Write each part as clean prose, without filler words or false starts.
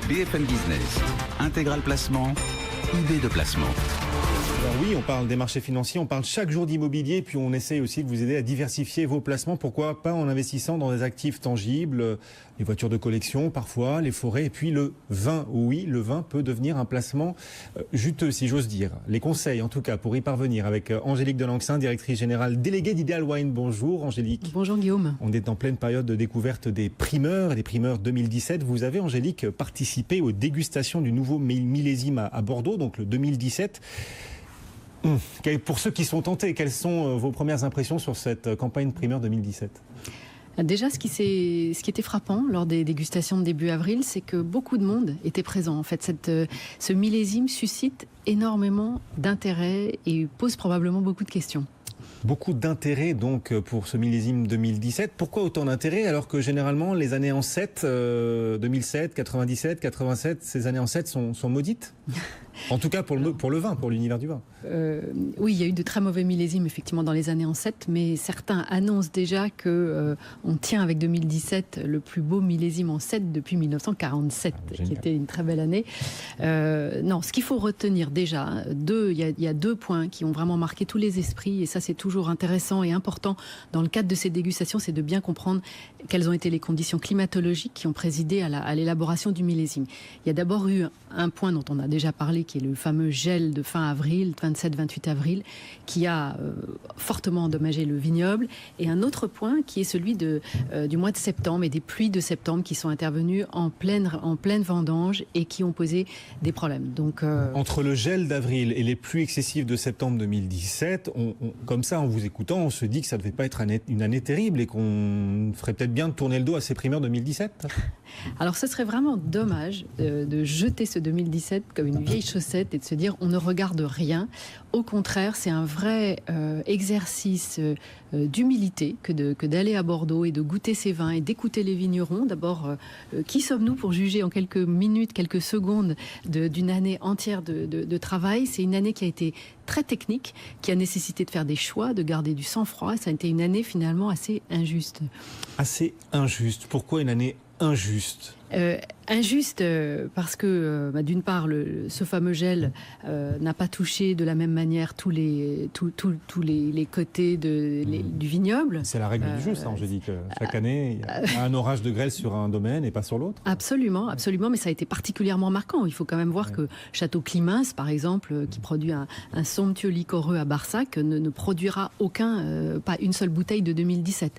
BFM Business, Intégral Placement, idée de placement. Alors oui, on parle des marchés financiers, on parle chaque jour d'immobilier, puis on essaye aussi de vous aider à diversifier vos placements. Pourquoi pas en investissant dans des actifs tangibles, les voitures de collection parfois, les forêts, et puis le vin. Oui, le vin peut devenir un placement juteux, si j'ose dire. Les conseils, en tout cas, pour y parvenir, avec Angélique Delanxin, directrice générale déléguée d'Ideal Wine. Bonjour Angélique. Bonjour Guillaume. On est en pleine période de découverte des primeurs, et des primeurs 2017. Vous avez, Angélique, participé aux dégustations du nouveau millésime à Bordeaux, donc le 2017. Pour ceux qui sont tentés, quelles sont vos premières impressions sur cette campagne primeur 2017 ? Déjà, ce qui était frappant lors des dégustations de début avril, c'est que beaucoup de monde était présent. En fait, ce millésime suscite énormément d'intérêt et pose probablement beaucoup de questions. Beaucoup d'intérêt donc pour ce millésime 2017. Pourquoi autant d'intérêt alors que généralement les années en 7, 2007, 97, 87, ces années en 7 sont maudites ? En tout cas pour le vin, pour l'univers du vin. Oui, il y a eu de très mauvais millésimes effectivement dans les années en 7, mais certains annoncent déjà que on tient avec 2017 le plus beau millésime en 7 depuis 1947, qui était une très belle année. Non, ce qu'il faut retenir déjà, il y a deux points qui ont vraiment marqué tous les esprits, et ça c'est toujours intéressant et important dans le cadre de ces dégustations, c'est de bien comprendre quelles ont été les conditions climatologiques qui ont présidé à l'élaboration du millésime. Il y a d'abord eu un point dont on a déjà parlé, qui est le fameux gel de fin avril, 27-28 avril, qui a fortement endommagé le vignoble. Et un autre point qui est celui du mois de septembre et des pluies de septembre qui sont intervenues en pleine vendange et qui ont posé des problèmes. Donc, entre le gel d'avril et les pluies excessives de septembre 2017, comme ça, en vous écoutant, on se dit que ça ne devait pas être une année terrible et qu'on ferait peut-être bien de tourner le dos à ces primeurs 2017. Alors, ce serait vraiment dommage de jeter ce 2017 comme une vieille chaussette et de se dire on ne regarde rien. Au contraire, c'est un vrai exercice d'humilité que d'aller à Bordeaux et de goûter ces vins et d'écouter les vignerons. D'abord, qui sommes-nous pour juger en quelques minutes, quelques secondes d'une année entière de travail ? C'est une année qui a été très technique, qui a nécessité de faire des choix, de garder du sang-froid. Ça a été une année finalement assez injuste. Assez injuste. Pourquoi une année injuste ? Injuste parce que d'une part ce fameux gel n'a pas touché de la même manière tous les côtés du vignoble. C'est la règle du jeu, ça, Angélique. Chaque année, il y a un orage de grêle sur un domaine et pas sur l'autre. Absolument, mais ça a été particulièrement marquant. Il faut quand même voir que Château Climins, par exemple, qui produit un somptueux liquoreux à Barsac, ne produira pas une seule bouteille de 2017.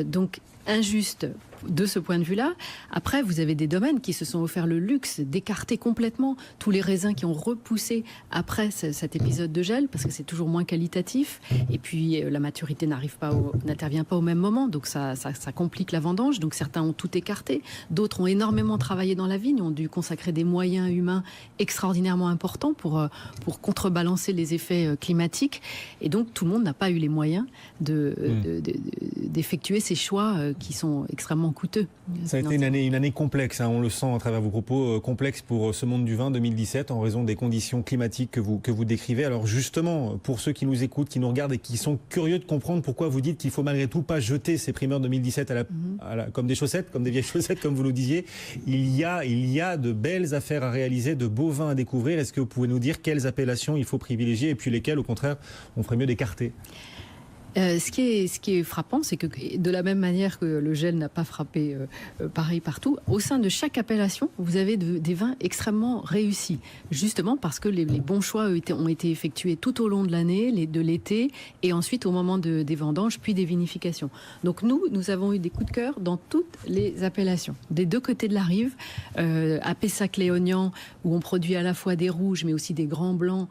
Donc injuste de ce point de vue-là. Après, vous avez des domaines qui se sont offerts le luxe d'écarter complètement tous les raisins qui ont repoussé après cet épisode de gel, parce que c'est toujours moins qualitatif. Et puis, la maturité n'intervient pas au même moment, donc ça complique la vendange. Donc, certains ont tout écarté. D'autres ont énormément travaillé dans la vigne, ont dû consacrer des moyens humains extraordinairement importants pour contrebalancer les effets climatiques. Et donc, tout le monde n'a pas eu les moyens d'effectuer ces choix qui sont extrêmement coûteux. Ça a été une année complexe, on le sent à travers vos propos, complexe pour ce monde du vin 2017 en raison des conditions climatiques que vous décrivez. Alors justement, pour ceux qui nous écoutent, qui nous regardent et qui sont curieux de comprendre pourquoi vous dites qu'il faut malgré tout pas jeter ces primeurs 2017 comme des chaussettes, comme des vieilles chaussettes, comme vous nous disiez, il y a de belles affaires à réaliser, de beaux vins à découvrir. Est-ce que vous pouvez nous dire quelles appellations il faut privilégier et puis lesquelles, au contraire, on ferait mieux d'écarter ? Ce qui est frappant, c'est que de la même manière que le gel n'a pas frappé pareil partout, au sein de chaque appellation, vous avez des vins extrêmement réussis. Justement parce que les bons choix ont été effectués tout au long de l'année, de l'été, et ensuite au moment des vendanges, puis des vinifications. Donc nous avons eu des coups de cœur dans toutes les appellations. Des deux côtés de la rive, à Pessac-Léognan, où on produit à la fois des rouges, mais aussi des grands blancs.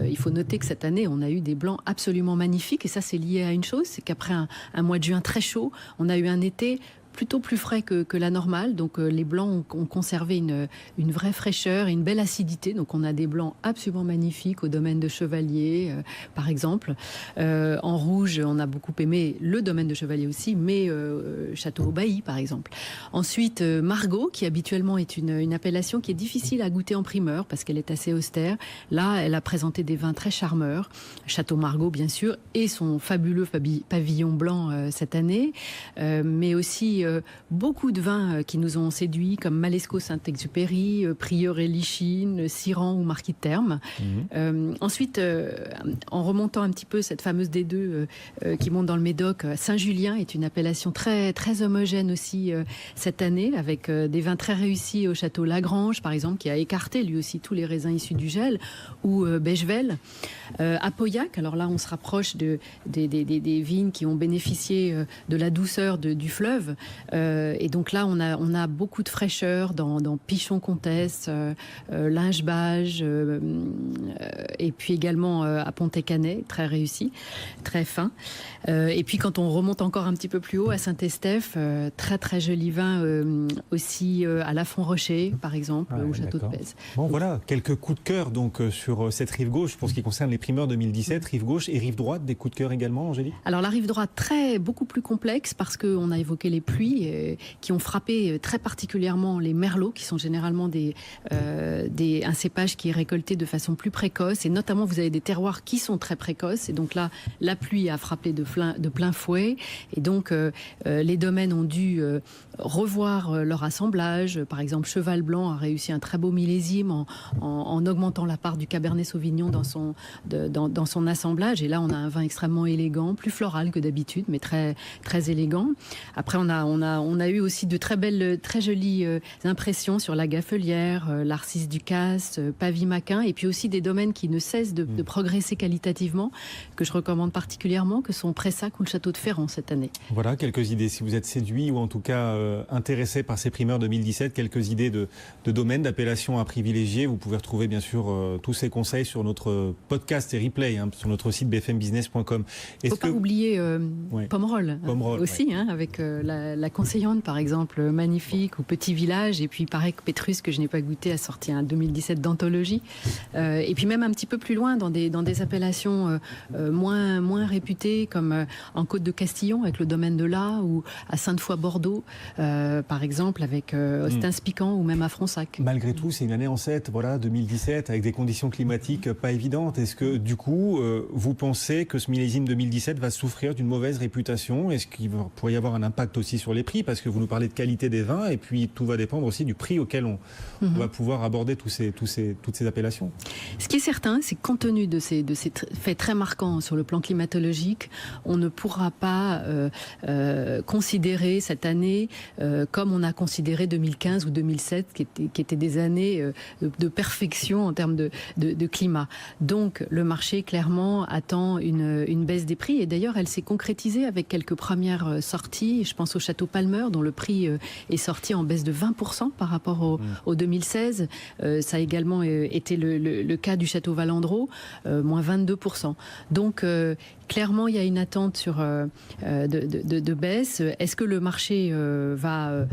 Il faut noter que cette année, on a eu des blancs absolument magnifiques, et ça c'est lié à une chose, c'est qu'après un mois de juin très chaud, on a eu un été plutôt plus frais que la normale. Donc les blancs ont conservé une vraie fraîcheur et une belle acidité. Donc on a des blancs absolument magnifiques au domaine de Chevalier, par exemple. En rouge, on a beaucoup aimé le domaine de Chevalier aussi, mais Château-Bailly, par exemple. Ensuite, Margaux, qui habituellement est une appellation qui est difficile à goûter en primeur parce qu'elle est assez austère. Là, elle a présenté des vins très charmeurs. Château Margaux, bien sûr, et son fabuleux pavillon blanc cette année, mais aussi beaucoup de vins qui nous ont séduits, comme Malesco Saint-Exupéry, Prieuré Lichine, Siran ou Marquis de Termes. Ensuite, en remontant un petit peu cette fameuse D2 qui monte dans le Médoc, Saint-Julien est une appellation très, très homogène aussi cette année, avec des vins très réussis au château Lagrange, par exemple, qui a écarté lui aussi tous les raisins issus du gel, ou Bechevel. À Pauillac, alors là on se rapproche des vignes qui ont bénéficié de la douceur du fleuve, et donc là on a beaucoup de fraîcheur dans Pichon-Comtesse, Linge-Bage, et puis également à Pont-et-Canet, très réussi, très fin. Et puis quand on remonte encore un petit peu plus haut, à Saint-Estèphe, très très joli vin aussi à Lafon-Rocher, par exemple, au château de Pèze. Bon, voilà, quelques coups de cœur donc sur cette rive gauche pour ce qui concerne les primeurs 2017, rive gauche et rive droite, des coups de cœur également, Angélique? Alors la rive droite, beaucoup plus complexe, parce qu'on a évoqué les pluies qui ont frappé très particulièrement les merlots, qui sont généralement un cépage qui est récolté de façon plus précoce, et notamment vous avez des terroirs qui sont très précoces, et donc là la pluie a frappé de plein fouet, et donc les domaines ont dû revoir leur assemblage. Par exemple, Cheval Blanc a réussi un très beau millésime en augmentant la part du Cabernet Sauvignon dans son assemblage, et là on a un vin extrêmement élégant, plus floral que d'habitude, mais très, très élégant. Après on a eu aussi de très jolies impressions sur la Gaffelière, l'Arcis du Casse, Pavie-Maquin, et puis aussi des domaines qui ne cessent de progresser qualitativement, que je recommande particulièrement, que sont Pressac ou le Château de Ferrand cette année. Voilà, quelques idées. Si vous êtes séduit ou en tout cas intéressé par ces primeurs 2017, quelques idées de domaines, d'appellations à privilégier. Vous pouvez retrouver bien sûr tous ces conseils sur notre podcast et replay, sur notre site bfmbusiness.com. Il ne faut pas oublier Pomerol aussi, avec la Conseillante par exemple, magnifique, ou Petit Village, et puis pareil que Pétrus, que je n'ai pas goûté, a sorti un 2017 d'anthologie. Et puis même un petit peu plus loin, dans des appellations moins réputées, comme en Côte de Castillon avec le domaine de La, ou à Sainte-Foy-Bordeaux par exemple avec Ostens-Piquant, ou même à Fronsac. Malgré tout, c'est une année en 7, 2017, avec des conditions climatiques pas évidentes. Est-ce que du coup, vous pensez que ce millésime 2017 va souffrir d'une mauvaise réputation? Est-ce qu'il pourrait y avoir un impact aussi sur les prix? Parce que vous nous parlez de qualité des vins, et puis tout va dépendre aussi du prix auquel on va pouvoir aborder toutes ces appellations. Ce qui est certain, c'est que compte tenu de ces faits très marquants sur le plan climatologique, on ne pourra pas considérer cette année comme on a considéré 2015 ou 2007, qui étaient des années de perfection en termes de climat. Donc le marché clairement attend une baisse des prix, et d'ailleurs elle s'est concrétisée avec quelques premières sorties. Je pense au Château Palmer, dont le prix est sorti en baisse de 20% par rapport au 2016. Ça a également été le cas du Château Valandreau, moins 22%. Donc clairement, il y a une attente de baisse. Est-ce que le marché va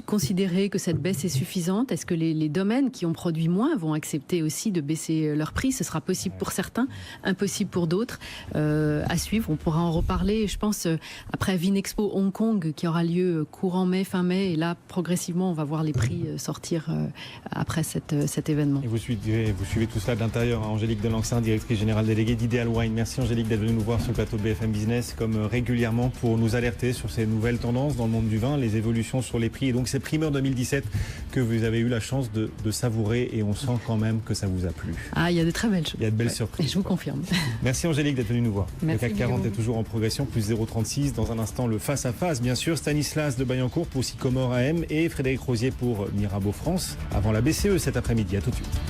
considérer que cette baisse est suffisante? Est-ce que les domaines qui ont produit moins vont accepter aussi de baisser leur prix? Ce sera possible pour certains, impossible pour d'autres. À suivre, on pourra en reparler. Je pense après Vinexpo Hong Kong, qui aura lieu courant mai, fin mai, et là progressivement on va voir les prix sortir après cet événement. Et vous suivez tout cela de l'intérieur, Angélique Delancin, directrice générale déléguée d'Ideal Wine. Merci Angélique d'être venue nous voir sur le plateau de BFM Business, comme régulièrement, pour nous alerter sur ces nouvelles tendances dans le monde du vin, les évolutions sur les prix, et donc ces primeurs 2017 que vous avez eu la chance de savourer, et on sent quand même que ça vous a plu. Ah, il y a de très belles choses. Il y a de belles surprises. Je vous confirme. Merci Angélique d'être venue nous voir. Merci, le CAC 40 est toujours en progression, plus 0,36. Dans un instant, le face-à-face, bien sûr. Stanislas de Bayancourt pour Sycomore AM et Frédéric Rosier pour Mirabeau France, avant la BCE cet après-midi. À tout de suite.